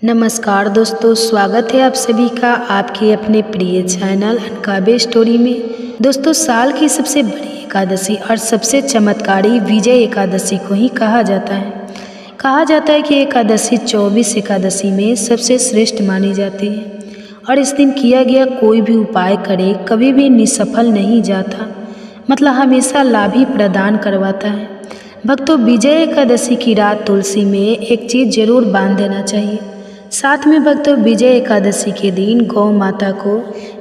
नमस्कार दोस्तों, स्वागत है आप सभी का आपके अपने प्रिय चैनल अनकाबे स्टोरी में। दोस्तों, साल की सबसे बड़ी एकादशी और सबसे चमत्कारी विजय एकादशी को ही कहा जाता है। कहा जाता है कि एकादशी 24 एकादशी में सबसे श्रेष्ठ मानी जाती है और इस दिन किया गया कोई भी उपाय करे कभी भी निसफल नहीं जाता, मतलब हमेशा लाभ ही प्रदान करवाता है। भक्तों, विजय एकादशी की रात तुलसी में एक चीज़ जरूर बांध देना चाहिए। साथ में भक्तों, विजय एकादशी के दिन गौ माता को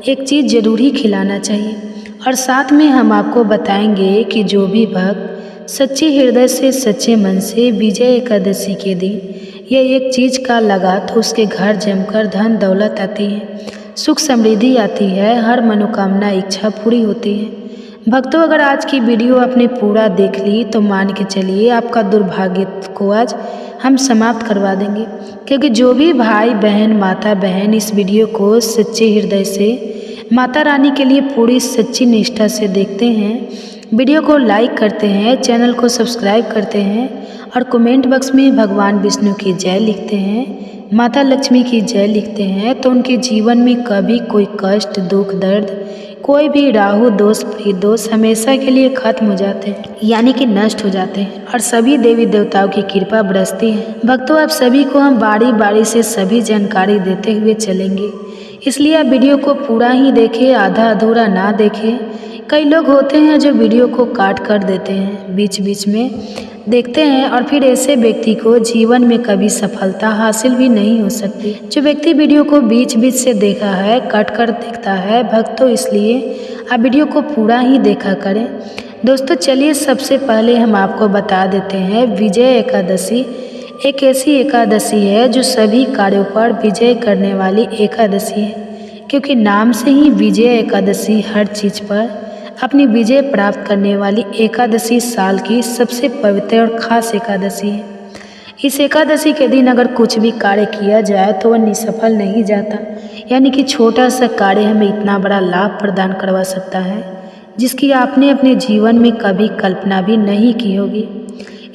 एक चीज़ जरूर ही खिलाना चाहिए। और साथ में हम आपको बताएंगे कि जो भी भक्त सच्चे हृदय से सच्चे मन से विजय एकादशी के दिन यह एक चीज़ का लगा तो उसके घर जमकर धन दौलत आती है, सुख समृद्धि आती है, हर मनोकामना इच्छा पूरी होती है। भक्तों, अगर आज की वीडियो आपने पूरा देख ली तो मान के चलिए आपका दुर्भाग्य को आज हम समाप्त करवा देंगे, क्योंकि जो भी भाई बहन माता बहन इस वीडियो को सच्चे हृदय से माता रानी के लिए पूरी सच्ची निष्ठा से देखते हैं, वीडियो को लाइक करते हैं, चैनल को सब्सक्राइब करते हैं और कमेंट बॉक्स में भगवान विष्णु की जय लिखते हैं, माता लक्ष्मी की जय लिखते हैं, तो उनके जीवन में कभी कोई कष्ट दुख दर्द कोई भी राहु दोष प्रीत दोष हमेशा के लिए खत्म हो जाते हैं, यानी कि नष्ट हो जाते हैं और सभी देवी देवताओं की कृपा बरसती है। भक्तों, आप सभी को हम बारी बारी से सभी जानकारी देते हुए चलेंगे, इसलिए आप वीडियो को पूरा ही देखें, आधा अधूरा ना देखें। कई लोग होते हैं जो वीडियो को काट कर देते हैं, बीच बीच में देखते हैं और फिर ऐसे व्यक्ति को जीवन में कभी सफलता हासिल भी नहीं हो सकती। जो व्यक्ति वीडियो को बीच बीच से देखा है, कट कर देखता है भक्तों, इसलिए आप वीडियो को पूरा ही देखा करें। दोस्तों, चलिए सबसे पहले हम आपको बता देते हैं, विजय एकादशी एक ऐसी एकादशी है जो सभी कार्यों पर विजय करने वाली एकादशी है, क्योंकि नाम से ही विजय एकादशी हर चीज़ पर अपनी विजय प्राप्त करने वाली एकादशी साल की सबसे पवित्र और खास एकादशी है। इस एकादशी के दिन अगर कुछ भी कार्य किया जाए तो वह निसफल नहीं जाता, यानी कि छोटा सा कार्य हमें इतना बड़ा लाभ प्रदान करवा सकता है जिसकी आपने अपने जीवन में कभी कल्पना भी नहीं की होगी।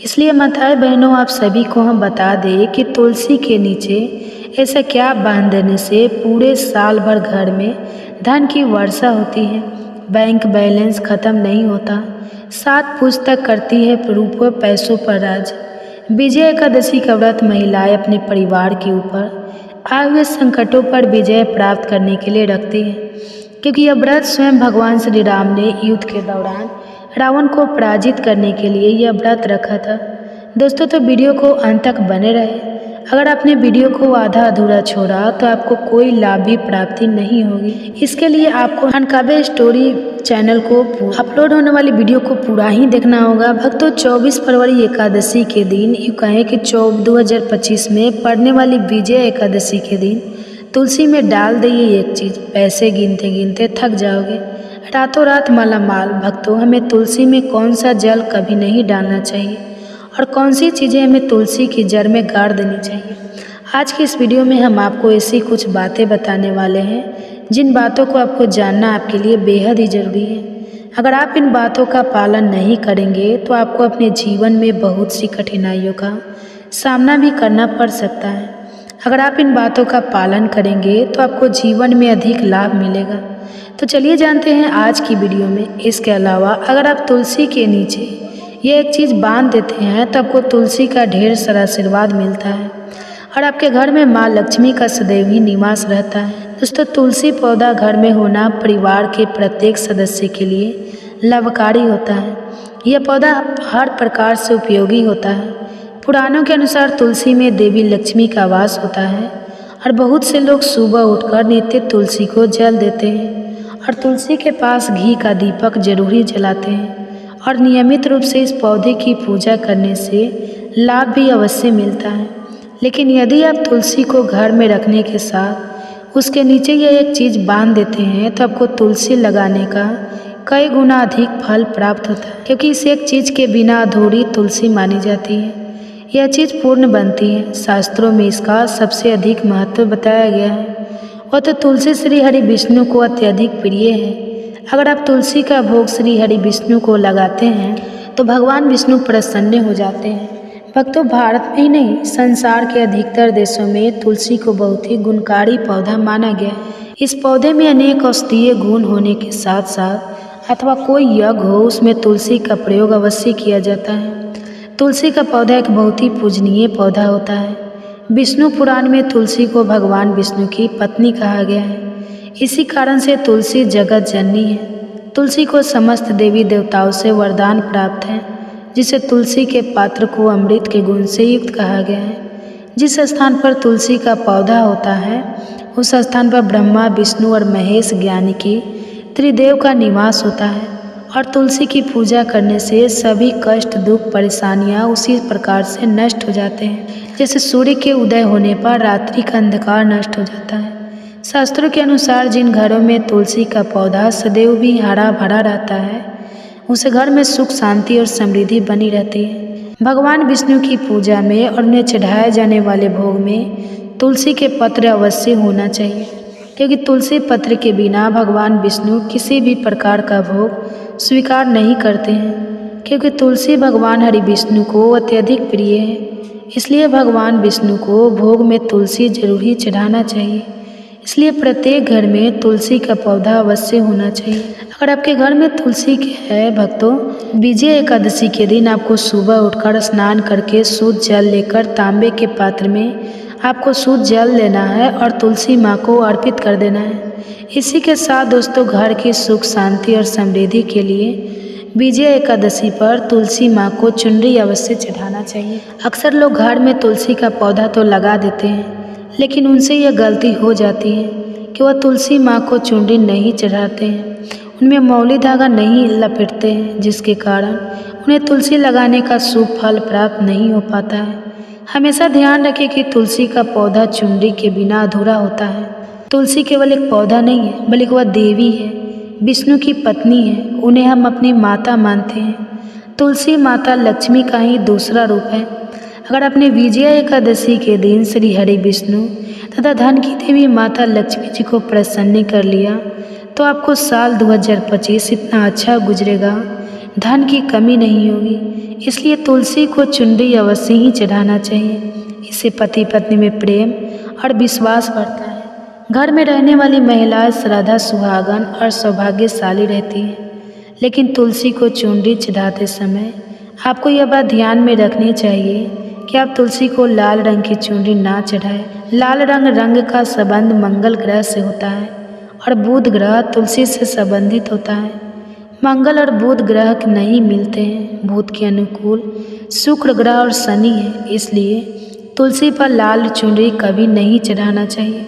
इसलिए माताएं बहनों, आप सभी को हम बता दें कि तुलसी के नीचे ऐसा क्या बांध देने से पूरे साल भर घर में धन की वर्षा होती है, बैंक बैलेंस खत्म नहीं होता, 7 पुस्तक करती है रूप पैसों पर राज। विजय एकादशी का व्रत महिलाएं अपने परिवार के ऊपर आए हुए संकटों पर विजय प्राप्त करने के लिए रखती है, क्योंकि यह व्रत स्वयं भगवान श्री राम ने युद्ध के दौरान रावण को पराजित करने के लिए यह व्रत रखा था। दोस्तों, तो वीडियो को अंत तक बने रहे। अगर आपने वीडियो को आधा अधूरा छोड़ा तो आपको कोई लाभ भी प्राप्ति नहीं होगी। इसके लिए आपको अनकाबे स्टोरी चैनल को अपलोड होने वाली वीडियो को पूरा ही देखना होगा। भक्तों, 24 फरवरी एकादशी के दिन यूँ कहें कि 2025 में पड़ने वाली विजय एकादशी के दिन तुलसी में डाल दिए एक चीज़, पैसे गिनते गिनते थक जाओगे, रातों रात माला माल। भक्तों, हमें तुलसी में कौन सा जल कभी नहीं डालना चाहिए और कौन सी चीज़ें हमें तुलसी की जड़ में गाड़ देनी चाहिए। आज की इस वीडियो में हम आपको ऐसी कुछ बातें बताने वाले हैं जिन बातों को आपको जानना आपके लिए बेहद ही ज़रूरी है। अगर आप इन बातों का पालन नहीं करेंगे तो आपको अपने जीवन में बहुत सी कठिनाइयों का सामना भी करना पड़ सकता है। अगर आप इन बातों का पालन करेंगे तो आपको जीवन में अधिक लाभ मिलेगा। तो चलिए जानते हैं आज की वीडियो में। इसके अलावा अगर आप तुलसी के नीचे ये एक चीज़ बांध देते हैं तो आपको तुलसी का ढेर सारा आशीर्वाद मिलता है और आपके घर में माँ लक्ष्मी का सदैव ही निवास रहता है। दोस्तों, तुलसी पौधा घर में होना परिवार के प्रत्येक सदस्य के लिए लाभकारी होता है। यह पौधा हर प्रकार से उपयोगी होता है। पुराणों के अनुसार तुलसी में देवी लक्ष्मी का वास होता है और बहुत से लोग सुबह उठकर नित्य तुलसी को जल देते हैं और तुलसी के पास घी का दीपक जरूरी जलाते हैं और नियमित रूप से इस पौधे की पूजा करने से लाभ भी अवश्य मिलता है। लेकिन यदि आप तुलसी को घर में रखने के साथ उसके नीचे यह एक चीज़ बांध देते हैं तो आपको तुलसी लगाने का कई गुना अधिक फल प्राप्त होता है, क्योंकि इस एक चीज़ के बिना अधूरी तुलसी मानी जाती है। यह चीज़ पूर्ण बनती है। शास्त्रों में इसका सबसे अधिक महत्व बताया गया है। वह तो तुलसी श्री हरि विष्णु को अत्यधिक प्रिय है। अगर आप तुलसी का भोग श्री हरि विष्णु को लगाते हैं तो भगवान विष्णु प्रसन्न हो जाते हैं। भक्तों, भारत में ही नहीं संसार के अधिकतर देशों में तुलसी को बहुत ही गुणकारी पौधा माना गया है। इस पौधे में अनेक औषधीय गुण होने के साथ साथ अथवा कोई यज्ञ हो उसमें तुलसी का प्रयोग अवश्य किया जाता है। तुलसी का पौधा एक बहुत ही पूजनीय पौधा होता है। विष्णु पुराण में तुलसी को भगवान विष्णु की पत्नी कहा गया है। इसी कारण से तुलसी जगत जननी है। तुलसी को समस्त देवी देवताओं से वरदान प्राप्त है, जिसे तुलसी के पात्र को अमृत के गुण से युक्त कहा गया है। जिस स्थान पर तुलसी का पौधा होता है उस स्थान पर ब्रह्मा, विष्णु और महेश ज्ञानी की त्रिदेव का निवास होता है। और तुलसी की पूजा करने से सभी कष्ट, दुख, परेशानियां उसी प्रकार से नष्ट हो जाते हैं जैसे सूर्य के उदय होने पर रात्रि का अंधकार नष्ट हो जाता है। शास्त्रों के अनुसार जिन घरों में तुलसी का पौधा सदैव भी हरा भरा रहता है उस घर में सुख, शांति और समृद्धि बनी रहती है। भगवान विष्णु की पूजा में और उन्हें चढ़ाए जाने वाले भोग में तुलसी के पत्र अवश्य होना चाहिए, क्योंकि तुलसी पत्र के बिना भगवान विष्णु किसी भी प्रकार का भोग स्वीकार नहीं करते हैं। क्योंकि तुलसी भगवान हरि विष्णु को अत्यधिक प्रिय है, इसलिए भगवान विष्णु को भोग में तुलसी जरूर ही चढ़ाना चाहिए। इसलिए प्रत्येक घर में तुलसी का पौधा अवश्य होना चाहिए। अगर आपके घर में तुलसी है भक्तों, विजय एकादशी के दिन आपको सुबह उठकर स्नान करके शुद्ध जल लेकर तांबे के पात्र में आपको शुद्ध जल लेना है और तुलसी माँ को अर्पित कर देना है। इसी के साथ दोस्तों, घर की सुख, शांति और समृद्धि के लिए विजय एकादशी पर तुलसी माँ को चुनरी अवश्य चढ़ाना चाहिए। अक्सर लोग घर में तुलसी का पौधा तो लगा देते हैं, लेकिन उनसे यह गलती हो जाती है कि वह तुलसी माँ को चुनरी नहीं चढ़ाते हैं, उनमें मौली धागा नहीं लपेटते हैं, जिसके कारण उन्हें तुलसी लगाने का शुभ फल प्राप्त नहीं हो पाता है। हमेशा ध्यान रखें कि तुलसी का पौधा चुनरी के बिना अधूरा होता है। तुलसी केवल एक पौधा नहीं है, बल्कि वह देवी है, विष्णु की पत्नी है। उन्हें हम अपनी माता मानते हैं। तुलसी माता लक्ष्मी का ही दूसरा रूप है। अगर आपने विजय एकादशी के दिन श्री हरि विष्णु तथा धन की देवी माता लक्ष्मी जी को प्रसन्न कर लिया तो आपको साल 2025 इतना अच्छा गुजरेगा, धन की कमी नहीं होगी। इसलिए तुलसी को चुनरी अवश्य ही चढ़ाना चाहिए। इससे पति पत्नी में प्रेम और विश्वास बढ़ता है। घर में रहने वाली महिलाएं श्रद्धा, सुहागन और सौभाग्यशाली रहती हैं। लेकिन तुलसी को चुनरी चढ़ाते समय आपको यह बात ध्यान में रखनी चाहिए कि आप तुलसी को लाल रंग की चुनरी ना चढ़ाएं। लाल रंग का संबंध मंगल ग्रह से होता है और बुध ग्रह तुलसी से संबंधित होता है। मंगल और बुध ग्रह नहीं मिलते हैं। बुध के अनुकूल शुक्र ग्रह और शनि है, इसलिए तुलसी पर लाल चुनरी कभी नहीं चढ़ाना चाहिए।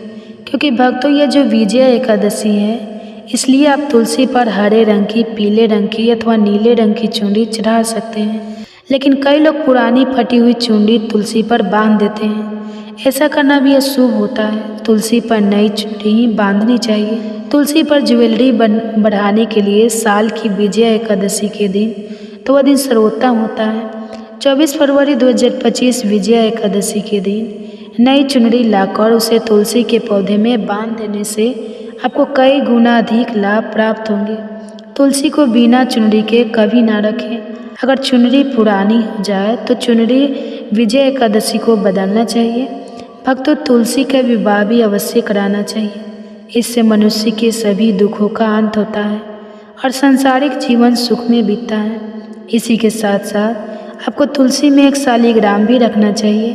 क्योंकि भक्तों, यह जो विजय एकादशी है, इसलिए आप तुलसी पर हरे रंग की, पीले रंग की अथवा नीले रंग की चुनरी चढ़ा सकते हैं। लेकिन कई लोग पुरानी फटी हुई चुनरी तुलसी पर बांध देते हैं। ऐसा करना भी अशुभ होता है। तुलसी पर नई चुनरी ही बांधनी चाहिए। तुलसी पर ज्वेलरी बढ़ाने के लिए साल की विजय एकादशी के दिन तो वह दिन सर्वोत्तम होता है। 24 फरवरी 2025 विजय एकादशी के दिन नई चुनरी लाकर उसे तुलसी के पौधे में बांध देने से आपको कई गुना अधिक लाभ प्राप्त होंगे। तुलसी को बिना चुनरी के कभी ना रखें। अगर चुनरी पुरानी हो जाए तो चुनरी विजय एकादशी को बदलना चाहिए। भक्तों, तुलसी का विवाह भी अवश्य कराना चाहिए। इससे मनुष्य के सभी दुखों का अंत होता है और सांसारिक जीवन सुख में बीतता है। इसी के साथ साथ आपको तुलसी में एक शालिग्राम भी रखना चाहिए,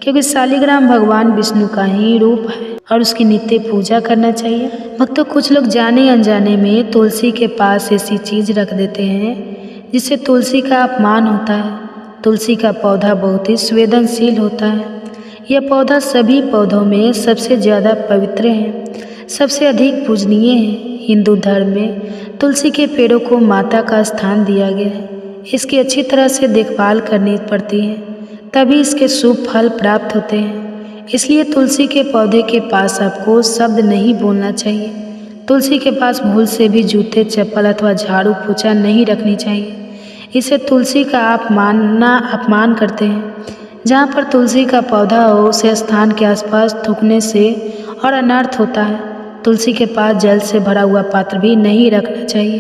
क्योंकि शालिग्राम भगवान विष्णु का ही रूप है और उसकी नित्य पूजा करना चाहिए। भक्तों, कुछ लोग जाने अनजाने में तुलसी के पास ऐसी चीज़ रख देते हैं जिससे तुलसी का अपमान होता है। तुलसी का पौधा बहुत ही संवेदनशील होता है। यह पौधा सभी पौधों में सबसे ज़्यादा पवित्र है, सबसे अधिक पूजनीय है। हिंदू धर्म में तुलसी के पेड़ों को माता का स्थान दिया गया है। इसकी अच्छी तरह से देखभाल करनी पड़ती है, तभी इसके शुभ फल प्राप्त होते हैं। इसलिए तुलसी के पौधे के पास आपको शब्द नहीं बोलना चाहिए। तुलसी के पास भूल से भी जूते, चप्पल अथवा झाड़ू पोछा नहीं रखनी चाहिए। इसे तुलसी का आप अपमान करते हैं। जहाँ पर तुलसी का पौधा हो उसे स्थान के आसपास थूकने से और अनर्थ होता है। तुलसी के पास जल से भरा हुआ पात्र भी नहीं रखना चाहिए।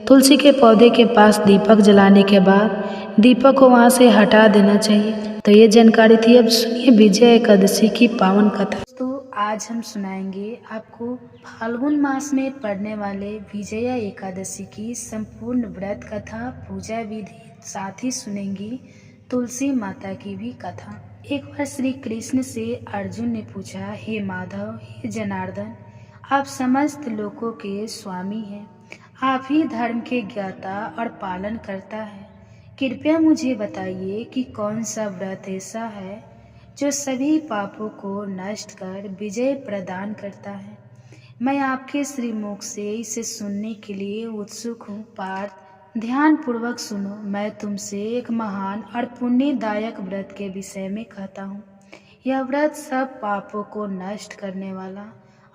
तुलसी के पौधे के पास दीपक जलाने के बाद दीपक को वहाँ से हटा देना चाहिए। तो ये जानकारी थी। अब सुनिए विजय एकादशी की पावन कथा। तो आज हम सुनाएंगे आपको फाल्गुन मास में पड़ने वाले विजया एकादशी की संपूर्ण व्रत कथा, पूजा विधि, साथ ही सुनेंगी तुलसी माता की भी कथा। एक बार श्री कृष्ण से अर्जुन ने पूछा, हे माधव, हे जनार्दन, आप समस्त लोकों के स्वामी हैं, आप ही धर्म के ज्ञाता और पालन करता है। कृपया मुझे बताइए कि कौन सा व्रत ऐसा है जो सभी पापों को नष्ट कर विजय प्रदान करता है। मैं आपके श्रीमुख से इसे सुनने के लिए उत्सुक हूँ। पार्थ, ध्यान पूर्वक सुनो। मैं तुमसे एक महान और पुण्यदायक व्रत के विषय में कहता हूँ। यह व्रत सब पापों को नष्ट करने वाला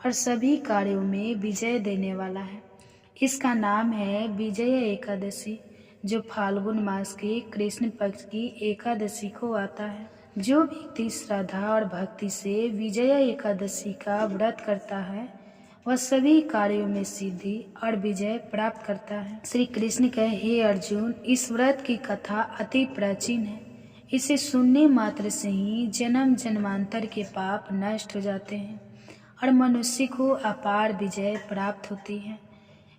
और सभी कार्यों में विजय देने वाला है। इसका नाम है विजय एकादशी, जो फाल्गुन मास के कृष्ण पक्ष की एकादशी को आता है। जो व्यक्ति श्रद्धा और भक्ति से विजय एकादशी का व्रत करता है वह सभी कार्यों में सिद्धि और विजय प्राप्त करता है। श्री कृष्ण कहे, हे अर्जुन, इस व्रत की कथा अति प्राचीन है। इसे सुनने मात्र से ही जन्म जन्मांतर के पाप नष्ट हो जाते हैं और मनुष्य को अपार विजय प्राप्त होती है।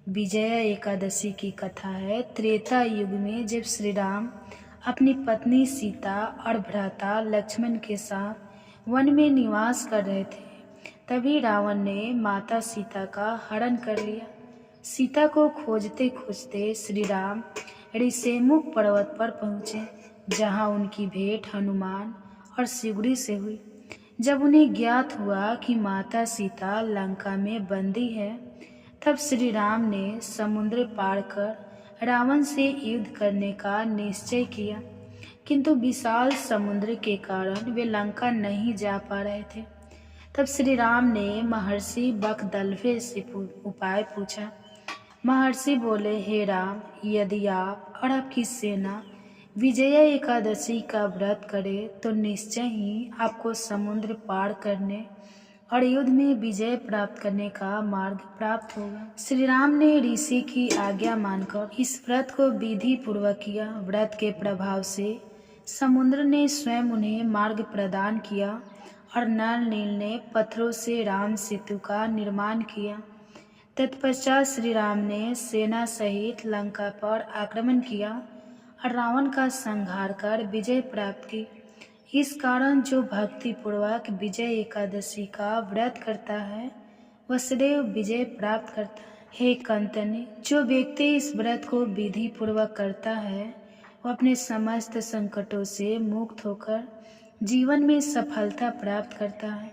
विजया एकादशी की कथा है त्रेता युग में, जब श्री राम अपनी पत्नी सीता और भ्राता लक्ष्मण के साथ वन में निवास कर रहे थे। तभी रावण ने माता सीता का हरण कर लिया। सीता को खोजते खोजते श्री राम ऋषिमुख पर्वत पर पहुँचे, जहाँ उनकी भेंट हनुमान और सिगुड़ी से हुई। जब उन्हें ज्ञात हुआ कि माता सीता लंका में बंदी है, तब श्री राम ने समुद्र पार कर रावण से युद्ध करने का निश्चय किया, किंतु विशाल समुद्र के कारण वे लंका नहीं जा पा रहे थे। तब श्री राम ने महर्षि बकदल्फे से उपाय पूछा। महर्षि बोले, हे राम, यदि आप और आपकी सेना विजया एकादशी का व्रत करे तो निश्चय ही आपको समुद्र पार करने और युद्ध में विजय प्राप्त करने का मार्ग प्राप्त होगा। श्री राम ने ऋषि की आज्ञा मानकर इस व्रत को विधि पूर्वक किया। व्रत के प्रभाव से समुद्र ने स्वयं उन्हें मार्ग प्रदान किया और नल नील ने पत्थरों से राम सेतु का निर्माण किया। तत्पश्चात श्री राम ने सेना सहित लंका पर आक्रमण किया और रावण का संहार कर विजय प्राप्त की। इस कारण जो भक्ति पूर्वक विजय एकादशी का व्रत करता है वह सदैव विजय प्राप्त करता है। हे कंतनि, जो व्यक्ति इस व्रत को विधि पूर्वक करता है वह अपने समस्त संकटों से मुक्त होकर जीवन में सफलता प्राप्त करता है।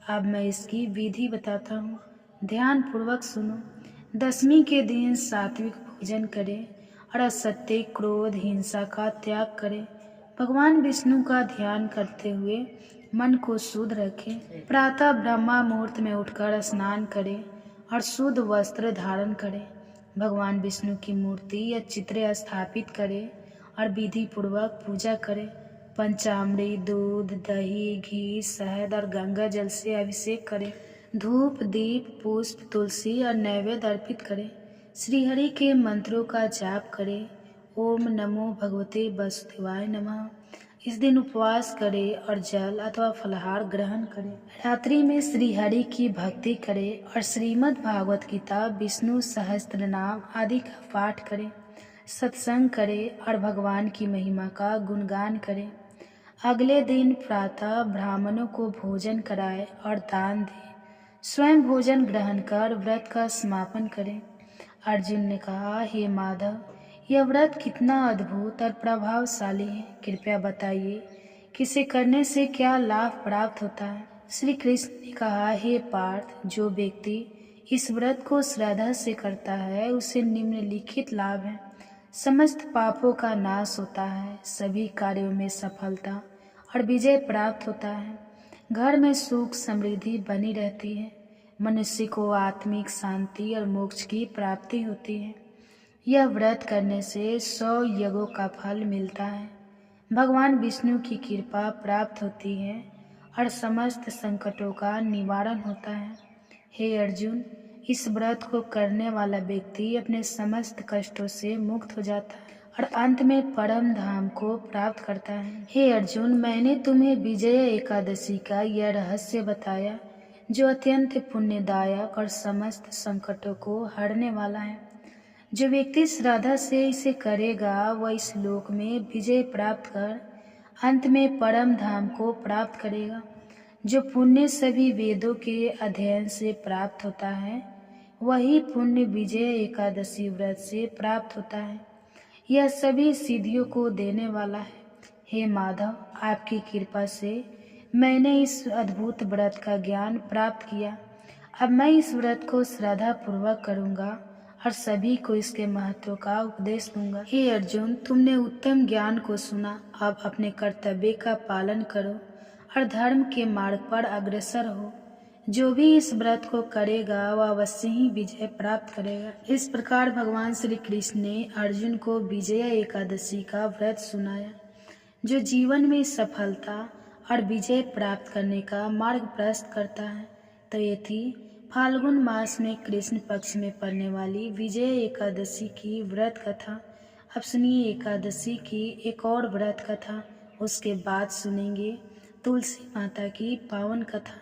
अब मैं इसकी विधि बताता हूँ, ध्यान पूर्वक सुनो। दशमी के दिन सात्विक भोजन करें और असत्य, क्रोध, हिंसा का त्याग करें। भगवान विष्णु का ध्यान करते हुए मन को शुद्ध रखें। प्रातः ब्रह्मा मुहूर्त में उठकर स्नान करें और शुद्ध वस्त्र धारण करें। भगवान विष्णु की मूर्ति या चित्र स्थापित करें और विधि पूर्वक पूजा करें। पंचामृत, दूध, दही, घी, शहद और गंगा जल से अभिषेक करें। धूप, दीप, पुष्प, तुलसी और नैवेद्य अर्पित करें। श्री हरि के मंत्रों का जाप करें। ओम नमो भगवते वासुदेवाय नमः। इस दिन उपवास करें और जल अथवा फलाहार ग्रहण करें। रात्रि में श्री हरि की भक्ति करें और श्रीमद् भागवत गीता, विष्णु सहस्त्र नाम आदि का पाठ करें। सत्संग करें और भगवान की महिमा का गुणगान करें। अगले दिन प्रातः ब्राह्मणों को भोजन कराएं और दान दें। स्वयं भोजन ग्रहण कर व्रत का समापन करें। अर्जुन ने कहा, हे माधव, यह व्रत कितना अद्भुत और प्रभावशाली है। कृपया बताइए कि इसे करने से क्या लाभ प्राप्त होता है। श्री कृष्ण ने कहा, हे पार्थ, जो व्यक्ति इस व्रत को श्रद्धा से करता है उसे निम्नलिखित लाभ है। समस्त पापों का नाश होता है, सभी कार्यों में सफलता और विजय प्राप्त होता है, घर में सुख समृद्धि बनी रहती है, मनुष्य को आत्मिक शांति और मोक्ष की प्राप्ति होती है। यह व्रत करने से 100 यज्ञों का फल मिलता है, भगवान विष्णु की कृपा प्राप्त होती है और समस्त संकटों का निवारण होता है। हे अर्जुन, इस व्रत को करने वाला व्यक्ति अपने समस्त कष्टों से मुक्त हो जाता है और अंत में परम धाम को प्राप्त करता है। हे अर्जुन, मैंने तुम्हें विजय एकादशी का यह रहस्य बताया जो अत्यंत पुण्यदायक और समस्त संकटों को हरने वाला है। जो व्यक्ति श्रद्धा से इसे करेगा वह इस लोक में विजय प्राप्त कर अंत में परम धाम को प्राप्त करेगा। जो पुण्य सभी वेदों के अध्ययन से प्राप्त होता है वही पुण्य विजय एकादशी व्रत से प्राप्त होता है। यह सभी सिद्धियों को देने वाला है। हे माधव, आपकी कृपा से मैंने इस अद्भुत व्रत का ज्ञान प्राप्त किया। अब मैं इस व्रत को श्रद्धा पूर्वक करूँगा और सभी को इसके महत्व का उपदेश दूंगा। हे अर्जुन, तुमने उत्तम ज्ञान को सुना। अब अपने कर्तव्य का पालन करो और धर्म के मार्ग पर अग्रसर हो। जो भी इस व्रत को करेगा वह अवश्य ही विजय प्राप्त करेगा। इस प्रकार भगवान श्री कृष्ण ने अर्जुन को विजय एकादशी का व्रत सुनाया जो जीवन में सफलता और विजय प्राप्त करने का मार्ग प्रशस्त करता है। तो ये थी फाल्गुन मास में कृष्ण पक्ष में पड़ने वाली विजय एकादशी की व्रत कथा। अब सुनिए एकादशी की एक और व्रत कथा, उसके बाद सुनेंगे तुलसी माता की पावन कथा।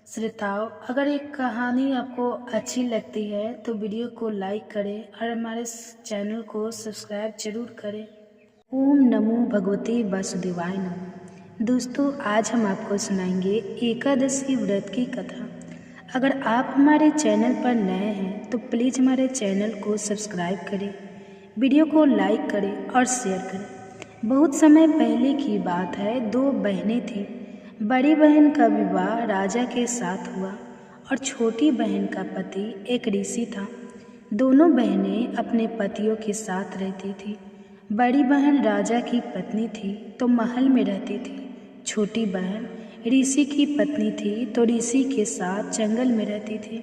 श्रोताओं, अगर एक कहानी आपको अच्छी लगती है तो वीडियो को लाइक करें और हमारे चैनल को सब्सक्राइब जरूर करें। ओम नमो भगवते वासुदेवाय नमः। दोस्तों, आज हम आपको सुनाएंगे एकादशी व्रत की कथा। अगर आप हमारे चैनल पर नए हैं तो प्लीज़ हमारे चैनल को सब्सक्राइब करें, वीडियो को लाइक करें और शेयर करें। बहुत समय पहले की बात है, दो बहनें थीं। बड़ी बहन का विवाह राजा के साथ हुआ और छोटी बहन का पति एक ऋषि था। दोनों बहनें अपने पतियों के साथ रहती थी। बड़ी बहन राजा की पत्नी थी तो महल में रहती थी। छोटी बहन ऋषि की पत्नी थी तो ऋषि के साथ जंगल में रहती थी।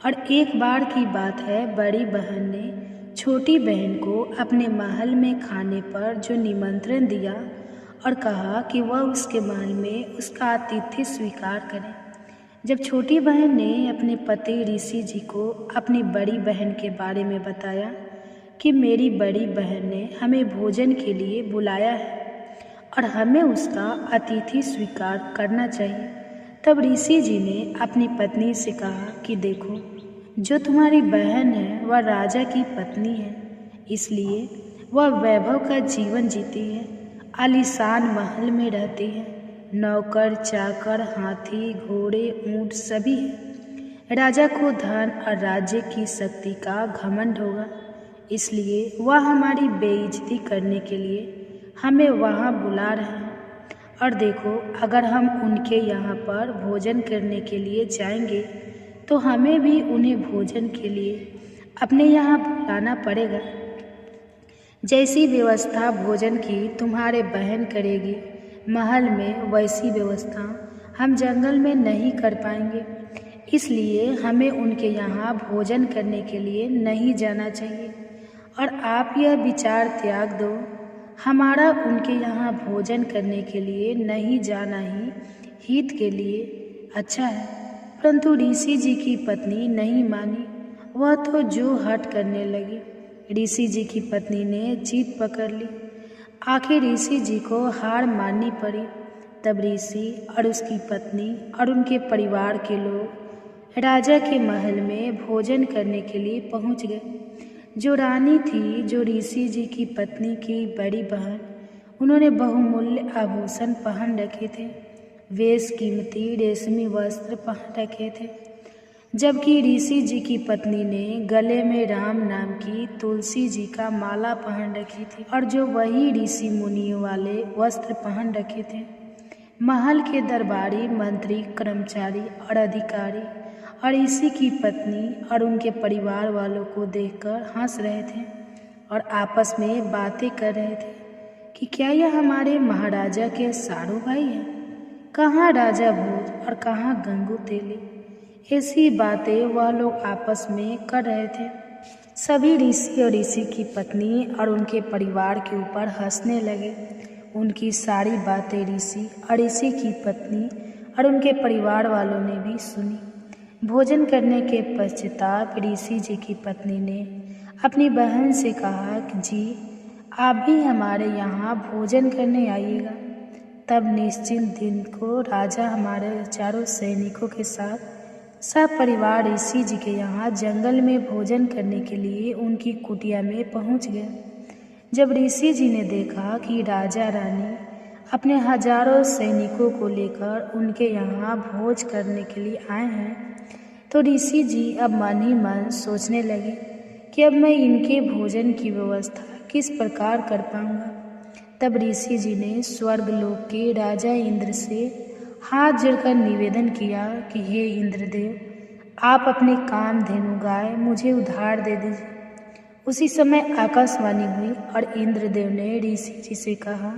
और एक बार की बात है, बड़ी बहन ने छोटी बहन को अपने महल में खाने पर जो निमंत्रण दिया और कहा कि वह उसके महल में उसका आतिथ्य स्वीकार करे। जब छोटी बहन ने अपने पति ऋषि जी को अपनी बड़ी बहन के बारे में बताया कि मेरी बड़ी बहन ने हमें भोजन के लिए बुलाया है और हमें उसका अतिथि स्वीकार करना चाहिए, तब ऋषि जी ने अपनी पत्नी से कहा कि देखो, जो तुम्हारी बहन है वह राजा की पत्नी है, इसलिए वह वैभव का जीवन जीती है, आलीशान महल में रहती है, नौकर चाकर हाथी घोड़े ऊंट सभी है। राजा को धन और राज्य की शक्ति का घमंड होगा, इसलिए वह हमारी बेइज्जती करने के लिए हमें वहाँ बुला रहे हैं। और देखो, अगर हम उनके यहाँ पर भोजन करने के लिए जाएंगे तो हमें भी उन्हें भोजन के लिए अपने यहाँ बुलाना पड़ेगा। जैसी व्यवस्था भोजन की तुम्हारे बहन करेगी महल में, वैसी व्यवस्था हम जंगल में नहीं कर पाएंगे, इसलिए हमें उनके यहाँ भोजन करने के लिए नहीं जाना चाहिए। और आप यह विचार त्याग दो, हमारा उनके यहाँ भोजन करने के लिए नहीं जाना ही हित के लिए अच्छा है। परंतु ऋषि जी की पत्नी नहीं मानी, वह तो जो हट करने लगी। ऋषि जी की पत्नी ने जीत पकड़ ली। आखिर ऋषि जी को हार माननी पड़ी। तब ऋषि और उसकी पत्नी और उनके परिवार के लोग राजा के महल में भोजन करने के लिए पहुंच गए। जो रानी थी, जो ऋषि जी की पत्नी की बड़ी बहन, उन्होंने बहुमूल्य आभूषण पहन रखे थे, वेश कीमती रेशमी वस्त्र पहन रखे थे, जबकि ऋषि जी की पत्नी ने गले में राम नाम की तुलसी जी का माला पहन रखी थी और जो वही ऋषि मुनियों वाले वस्त्र पहन रखे थे। महल के दरबारी, मंत्री, कर्मचारी और अधिकारी और ऋषि की पत्नी और उनके परिवार वालों को देखकर हंस रहे थे और आपस में बातें कर रहे थे कि क्या यह हमारे महाराजा के साड़ू भाई हैं? कहाँ राजा भोज और कहाँ गंगू तेली? ऐसी बातें वह लोग आपस में कर रहे थे। सभी ऋषि और ऋषि की पत्नी और उनके परिवार के ऊपर हंसने लगे। उनकी सारी बातें ऋषि और ऋषि की पत्नी और उनके परिवार वालों ने भी सुनी। भोजन करने के पश्चाताप ऋषि जी की पत्नी ने अपनी बहन से कहा कि जी, आप भी हमारे यहाँ भोजन करने आइएगा। तब निश्चित दिन को राजा हमारे चारों सैनिकों के साथ सब परिवार ऋषि जी के यहाँ जंगल में भोजन करने के लिए उनकी कुटिया में पहुँच गए। जब ऋषि जी ने देखा कि राजा रानी अपने हजारों सैनिकों को लेकर उनके यहाँ भोज करने के लिए आए हैं, तो ऋषि जी अब मन ही मन सोचने लगे कि अब मैं इनके भोजन की व्यवस्था किस प्रकार कर पाऊंगा। तब ऋषि जी ने स्वर्गलोक के राजा इंद्र से हाथ जोड़कर निवेदन किया कि हे इंद्रदेव, आप अपनी कामधेनु गाय मुझे उधार दे दीजिए। उसी समय आकाशवाणी हुई और इंद्रदेव ने ऋषि जी से कहा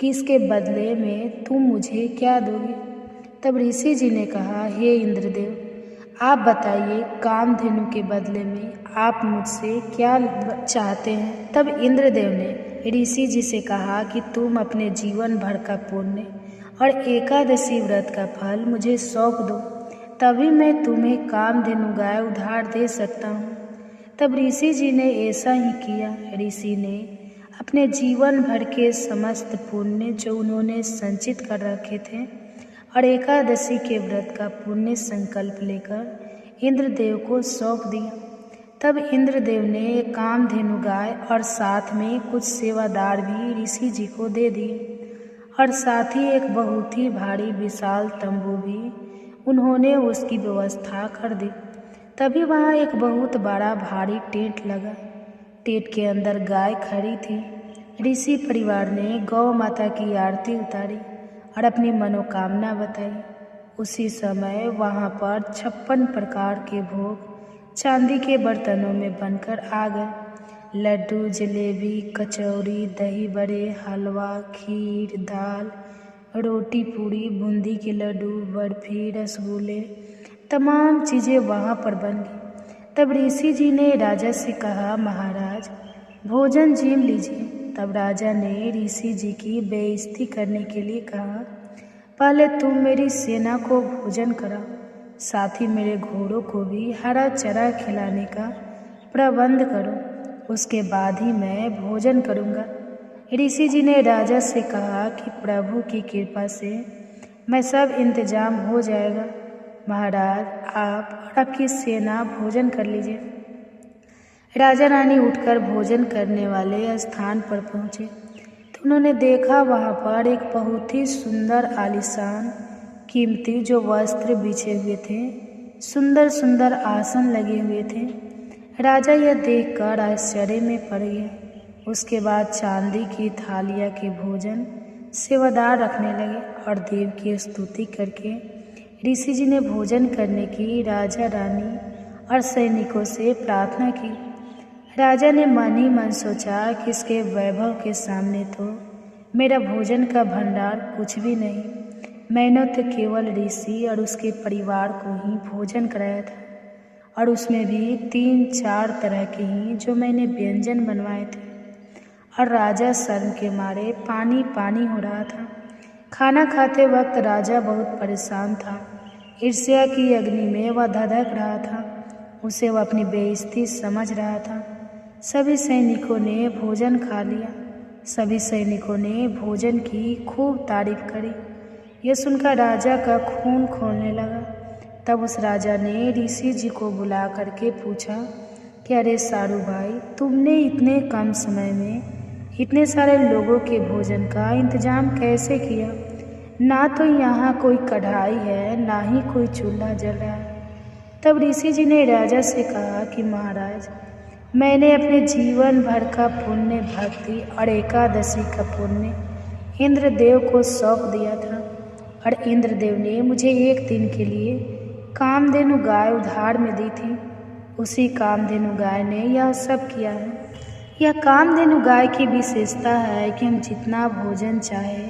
कि इसके बदले में तुम मुझे क्या दोगे। तब ऋषि जी ने कहा, हे इंद्रदेव, आप बताइए कामधेनु के बदले में आप मुझसे क्या चाहते हैं। तब इंद्रदेव ने ऋषि जी से कहा कि तुम अपने जीवन भर का पुण्य और एकादशी व्रत का फल मुझे सौंप दो, तभी मैं तुम्हें कामधेनु गाय उधार दे सकता हूँ। तब ऋषि जी ने ऐसा ही किया। ऋषि ने अपने जीवन भर के समस्त पुण्य जो उन्होंने संचित कर रखे थे और एकादशी के व्रत का पुण्य संकल्प लेकर इंद्रदेव को सौंप दिया। तब इंद्रदेव ने कामधेनु गाय और साथ में कुछ सेवादार भी ऋषि जी को दे दिए और साथ ही एक बहुत ही भारी विशाल तंबू भी उन्होंने उसकी व्यवस्था कर दी। तभी वहाँ एक बहुत बड़ा भारी टेंट लगा। टेंट के अंदर गाय खड़ी थी। ऋषि परिवार ने गौ माता की आरती उतारी और अपनी मनोकामना बताई। उसी समय वहाँ पर 56 प्रकार के भोग चांदी के बर्तनों में बनकर आ गए। लड्डू, जलेबी, कचौरी, दही बड़े, हलवा, खीर, दाल, रोटी, पूड़ी, बूंदी के लड्डू, बर्फी, रसगुल्ले, तमाम चीज़ें वहाँ पर बन गई। तब ऋषि जी ने राजा से कहा, महाराज भोजन जीम लीजिए। तब राजा ने ऋषि जी की बेइज्जती करने के लिए कहा, पहले तुम मेरी सेना को भोजन कराओ, साथ ही मेरे घोड़ों को भी हरा चारा खिलाने का प्रबंध करो, उसके बाद ही मैं भोजन करूँगा। ऋषि जी ने राजा से कहा कि प्रभु की कृपा से मैं सब इंतजाम हो जाएगा। महाराज आप और आपकी सेना भोजन कर लीजिए। राजा रानी उठकर भोजन करने वाले स्थान पर पहुँचे तो उन्होंने देखा वहाँ पर एक बहुत ही सुंदर आलीशान कीमती जो वस्त्र बिछे हुए थे, सुंदर सुंदर आसन लगे हुए थे। राजा यह देखकर आश्चर्य में पड़ गए। उसके बाद चांदी की थालियाँ के भोजन सेवादार रखने लगे और देव की स्तुति करके ऋषि जी ने भोजन करने की राजा रानी और सैनिकों से प्रार्थना की। राजा ने मन ही मन सोचा कि इसके वैभव के सामने तो मेरा भोजन का भंडार कुछ भी नहीं। मैंने तो केवल ऋषि और उसके परिवार को ही भोजन कराया था और उसमें भी 3-4 तरह के ही जो मैंने व्यंजन बनवाए थे। और राजा शर्म के मारे पानी पानी हो रहा था। खाना खाते वक्त राजा बहुत परेशान था। ईर्ष्या की अग्नि में वह धधक रहा था। उसे वह अपनी बेइज्जती समझ रहा था। सभी सैनिकों ने भोजन खा लिया। सभी सैनिकों ने भोजन की खूब तारीफ करी। यह सुनकर राजा का खून खौलने लगा। तब उस राजा ने ऋषि जी को बुला करके पूछा कि अरे सारू भाई, तुमने इतने कम समय में इतने सारे लोगों के भोजन का इंतजाम कैसे किया? ना तो यहाँ कोई कढ़ाई है, ना ही कोई चूल्हा जल रहा है। तब ऋषि जी ने राजा से कहा कि महाराज, मैंने अपने जीवन भर का पुण्य, भक्ति और एकादशी का पुण्य इंद्रदेव को सौंप दिया था और इंद्रदेव ने मुझे एक दिन के लिए कामधेनु गाय उधार में दी थी। उसी कामधेनु गाय ने यह सब किया है। यह कामधेनु गाय की विशेषता है कि हम जितना भोजन चाहे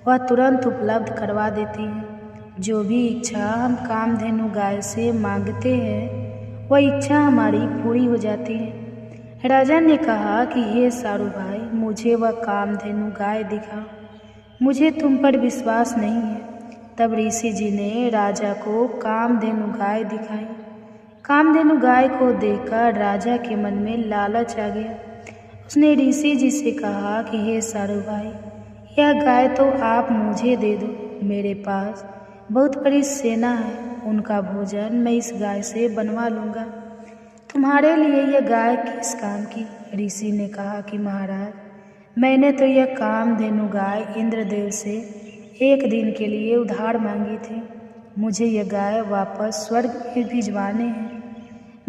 वह तुरंत उपलब्ध करवा देती है। जो भी इच्छा हम कामधेनु गाय से मांगते हैं वह इच्छा हमारी पूरी हो जाती है। राजा ने कहा कि हे सारू भाई, मुझे वह कामधेनु गाय दिखा, मुझे तुम पर विश्वास नहीं है। तब ऋषि जी ने राजा को कामधेनु गाय दिखाई। कामधेनु गाय को देखकर राजा के मन में लालच आ गया। उसने ऋषि जी से कहा कि हे सारू भाई, यह गाय तो आप मुझे दे दो। मेरे पास बहुत बड़ी सेना है, उनका भोजन मैं इस गाय से बनवा लूँगा। तुम्हारे लिए यह गाय किस काम की? ऋषि ने कहा कि महाराज, मैंने तो यह कामधेनु गाय इंद्रदेव से एक दिन के लिए उधार मांगी थी। मुझे यह गाय वापस स्वर्ग में भिजवाने हैं।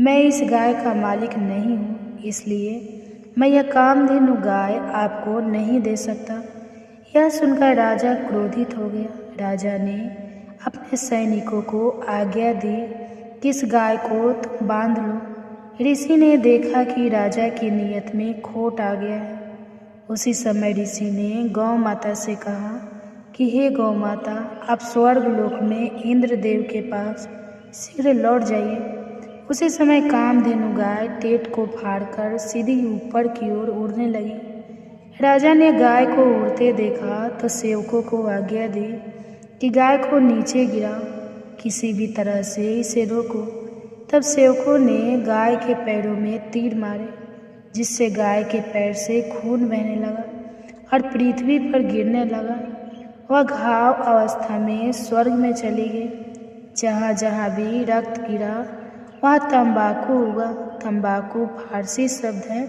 मैं इस गाय का मालिक नहीं हूँ, इसलिए मैं यह कामधेनु गाय आपको नहीं दे सकता। यह सुनकर राजा क्रोधित हो गया। राजा ने अपने सैनिकों को आज्ञा दी कि इस गाय को तुम बांध लो। ऋषि ने देखा कि राजा की नीयत में खोट आ गया है। उसी समय ऋषि ने गौ माता से कहा कि हे गौ माता, आप स्वर्ग लोक में इंद्रदेव के पास शीघ्र लौट जाइए। उसी समय कामधेनु गाय टेट को फाड़कर सीधी ऊपर की ओर उड़ने लगी। राजा ने गाय को उड़ते देखा तो सेवकों को आज्ञा दी कि गाय को नीचे गिराओ, किसी भी तरह से इसे रोको। तब सेवकों ने गाय के पैरों में तीर मारे, जिससे गाय के पैर से खून बहने लगा और पृथ्वी पर गिरने लगा। वह घाव अवस्था में स्वर्ग में चली गई। जहाँ जहाँ भी रक्त गिरा वहाँ तंबाकू हुआ। तंबाकू फारसी शब्द है।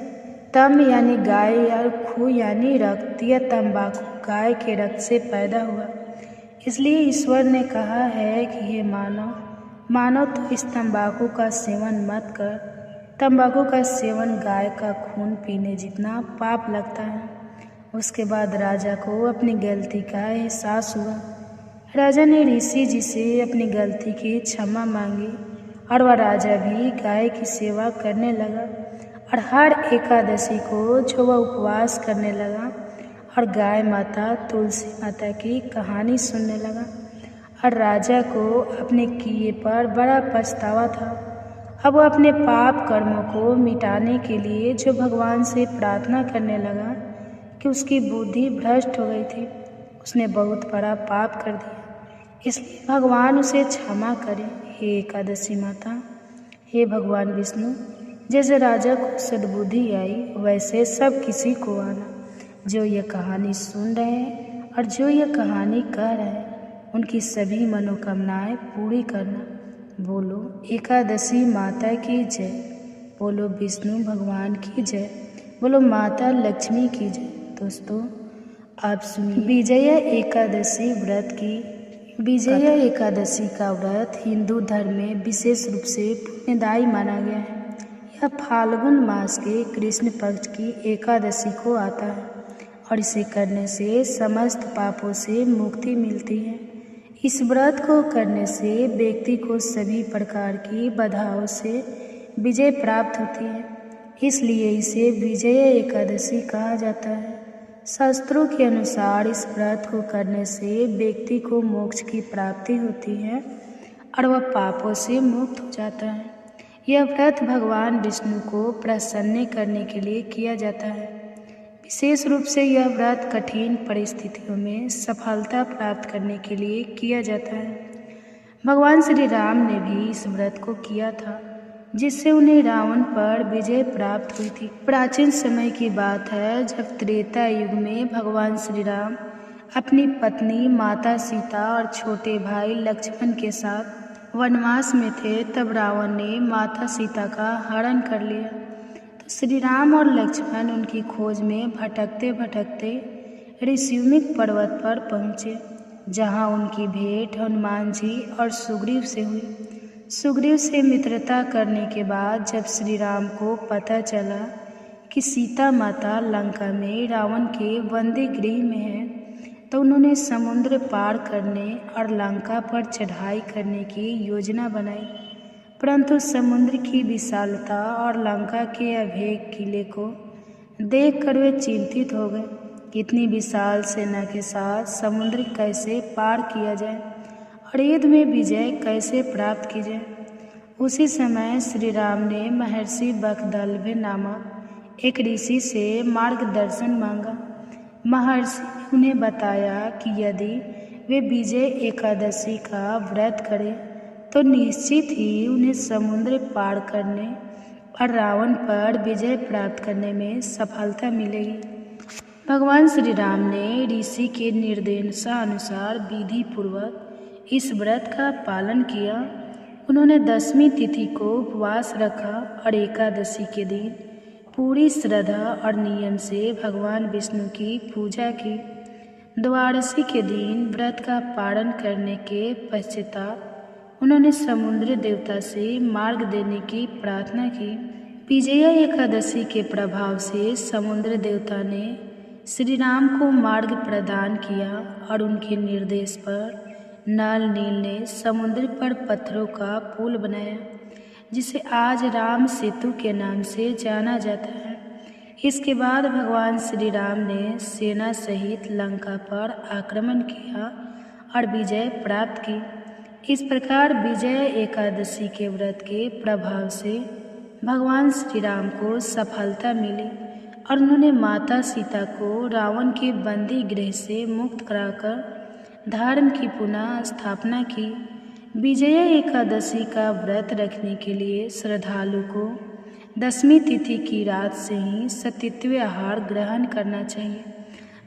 तम यानी गाय या खू यानी रक्त। यह तंबाकू गाय के रक्त से पैदा हुआ। इसलिए ईश्वर ने कहा है कि हे मानव तो इस तंबाकू का सेवन मत कर। तंबाकू का सेवन गाय का खून पीने जितना पाप लगता है। उसके बाद राजा को अपनी गलती का एहसास हुआ। राजा ने ऋषि जी से अपनी गलती की क्षमा मांगी और वह राजा भी गाय की सेवा करने लगा और हर एकादशी को जो वह उपवास करने लगा और गाय माता तुलसी माता की कहानी सुनने लगा। और राजा को अपने किए पर बड़ा पछतावा था। अब वह अपने पाप कर्मों को मिटाने के लिए जो भगवान से प्रार्थना करने लगा कि उसकी बुद्धि भ्रष्ट हो गई थी। उसने बहुत बड़ा पाप कर दिया, इसलिए भगवान उसे क्षमा करे। हे एकादशी माता, हे भगवान विष्णु, जैसे राजा को सद्बुद्धि आई वैसे सब किसी को आना। जो यह कहानी सुन रहे हैं और जो यह कहानी कह रहे हैं, उनकी सभी मनोकामनाएं पूरी करना। बोलो एकादशी माता की जय। बोलो विष्णु भगवान की जय। बोलो माता लक्ष्मी की जय। दोस्तों, आप सुनिए विजया एकादशी व्रत की। विजया एकादशी का व्रत हिंदू धर्म में विशेष रूप से पुण्यदायी माना गया है। यह फाल्गुन मास के कृष्ण पक्ष की एकादशी को आता है और इसे करने से समस्त पापों से मुक्ति मिलती है। इस व्रत को करने से व्यक्ति को सभी प्रकार की बाधाओं से विजय प्राप्त होती है, इसलिए इसे विजया एकादशी कहा जाता है। शास्त्रों के अनुसार इस व्रत को करने से व्यक्ति को मोक्ष की प्राप्ति होती है और वह पापों से मुक्त हो जाता है। यह व्रत भगवान विष्णु को प्रसन्न करने के लिए किया जाता है। विशेष रूप से यह व्रत कठिन परिस्थितियों में सफलता प्राप्त करने के लिए किया जाता है। भगवान श्री राम ने भी इस व्रत को किया था, जिससे उन्हें रावण पर विजय प्राप्त हुई थी। प्राचीन समय की बात है, जब त्रेता युग में भगवान श्री राम अपनी पत्नी माता सीता और छोटे भाई लक्ष्मण के साथ वनवास में थे, तब रावण ने माता सीता का हरण कर लिया। तो श्री राम और लक्ष्मण उनकी खोज में भटकते भटकते ऋषिमुख पर्वत पर पहुँचे, जहाँ उनकी भेंट हनुमान जी और सुग्रीव से हुई। सुग्रीव से मित्रता करने के बाद जब श्री राम को पता चला कि सीता माता लंका में रावण के बंदी गृह में है, तो उन्होंने समुद्र पार करने और लंका पर चढ़ाई करने की योजना बनाई। परंतु समुद्र की विशालता और लंका के अभेद्य किले को देखकर वे चिंतित हो गए। इतनी विशाल सेना के साथ समुद्र कैसे पार किया जाए और युद्ध में विजय कैसे प्राप्त की जाए। उसी समय श्री राम ने महर्षि बकदल्भ नामक एक ऋषि से मार्गदर्शन मांगा। महर्षि ने उन्हें बताया कि यदि वे विजय एकादशी का व्रत करें तो निश्चित ही उन्हें समुद्र पार करने और रावण पर विजय प्राप्त करने में सफलता मिलेगी। भगवान श्री राम ने ऋषि के निर्देशानुसार विधि पूर्वक इस व्रत का पालन किया। उन्होंने 10वीं तिथि को उपवास रखा और एकादशी के दिन पूरी श्रद्धा और नियम से भगवान विष्णु की पूजा की। द्वादशी के दिन व्रत का पालन करने के पश्चात उन्होंने समुद्र देवता से मार्ग देने की प्रार्थना की। विजया एकादशी के प्रभाव से समुद्र देवता ने श्री राम को मार्ग प्रदान किया और उनके निर्देश पर नल नील ने समुद्र पर पत्थरों का पुल बनाया, जिसे आज राम सेतु के नाम से जाना जाता है। इसके बाद भगवान श्री राम ने सेना सहित लंका पर आक्रमण किया और विजय प्राप्त की। इस प्रकार विजय एकादशी के व्रत के प्रभाव से भगवान श्री राम को सफलता मिली और उन्होंने माता सीता को रावण के बंदी गृह से मुक्त कराकर धर्म की पुनः स्थापना की। विजया एकादशी का व्रत रखने के लिए श्रद्धालु को 10वीं तिथि की रात से ही सत्वित्व आहार ग्रहण करना चाहिए।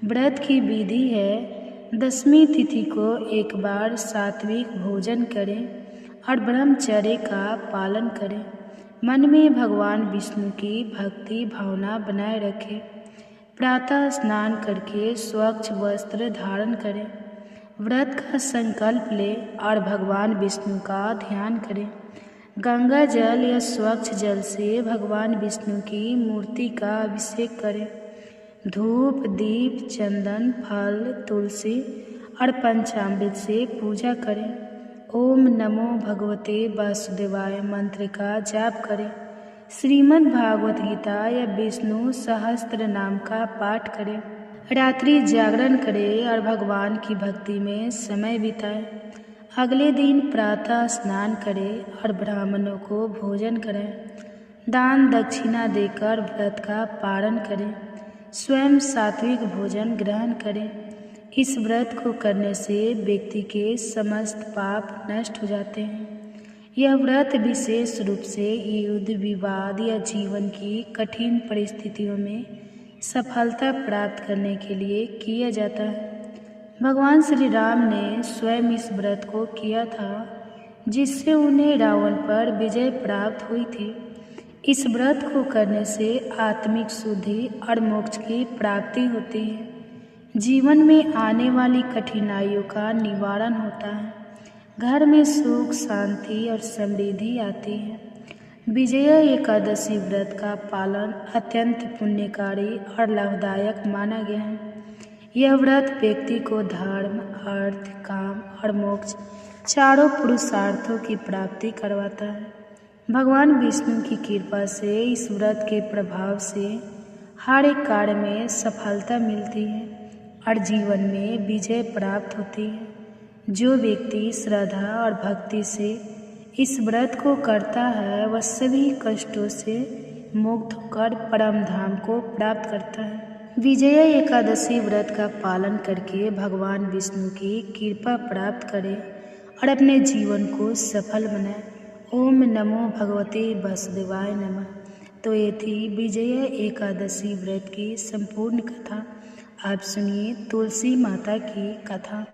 व्रत की विधि है 10वीं तिथि को एक बार सात्विक भोजन करें और ब्रह्मचर्य का पालन करें। मन में भगवान विष्णु की भक्ति भावना बनाए रखें। प्रातः स्नान करके स्वच्छ वस्त्र धारण करें। व्रत का संकल्प लें और भगवान विष्णु का ध्यान करें। गंगा जल या स्वच्छ जल से भगवान विष्णु की मूर्ति का अभिषेक करें। धूप दीप चंदन फल तुलसी और पंचामृत से पूजा करें। ओम नमो भगवते वासुदेवाय मंत्र का जाप करें। श्रीमद् भागवत गीता या विष्णु सहस्त्र नाम का पाठ करें। रात्रि जागरण करें और भगवान की भक्ति में समय बिताएं। अगले दिन प्रातः स्नान करें और ब्राह्मणों को भोजन करें। दान दक्षिणा देकर व्रत का पालन करें। स्वयं सात्विक भोजन ग्रहण करें। इस व्रत को करने से व्यक्ति के समस्त पाप नष्ट हो जाते हैं। यह व्रत विशेष रूप से युद्ध विवाद या जीवन की कठिन परिस्थितियों में सफलता प्राप्त करने के लिए किया जाता है। भगवान श्री राम ने स्वयं इस व्रत को किया था, जिससे उन्हें रावण पर विजय प्राप्त हुई थी। इस व्रत को करने से आत्मिक शुद्धि और मोक्ष की प्राप्ति होती है। जीवन में आने वाली कठिनाइयों का निवारण होता है। घर में सुख शांति और समृद्धि आती है। विजया एकादशी व्रत का पालन अत्यंत पुण्यकारी और लाभदायक माना गया है। यह व्रत व्यक्ति को धर्म अर्थ काम और मोक्ष चारों पुरुषार्थों की प्राप्ति करवाता है। भगवान विष्णु की कृपा से इस व्रत के प्रभाव से हर एक कार्य में सफलता मिलती है और जीवन में विजय प्राप्त होती है। जो व्यक्ति श्रद्धा और भक्ति से इस व्रत को करता है, वह सभी कष्टों से मुक्त होकर परम धाम को प्राप्त करता है। विजया एकादशी व्रत का पालन करके भगवान विष्णु की कृपा प्राप्त करें और अपने जीवन को सफल बनाएं। ओम नमो भगवते वासुदेवाय नमः। तो ये थी विजया एकादशी व्रत की संपूर्ण कथा। आप सुनिए तुलसी माता की कथा।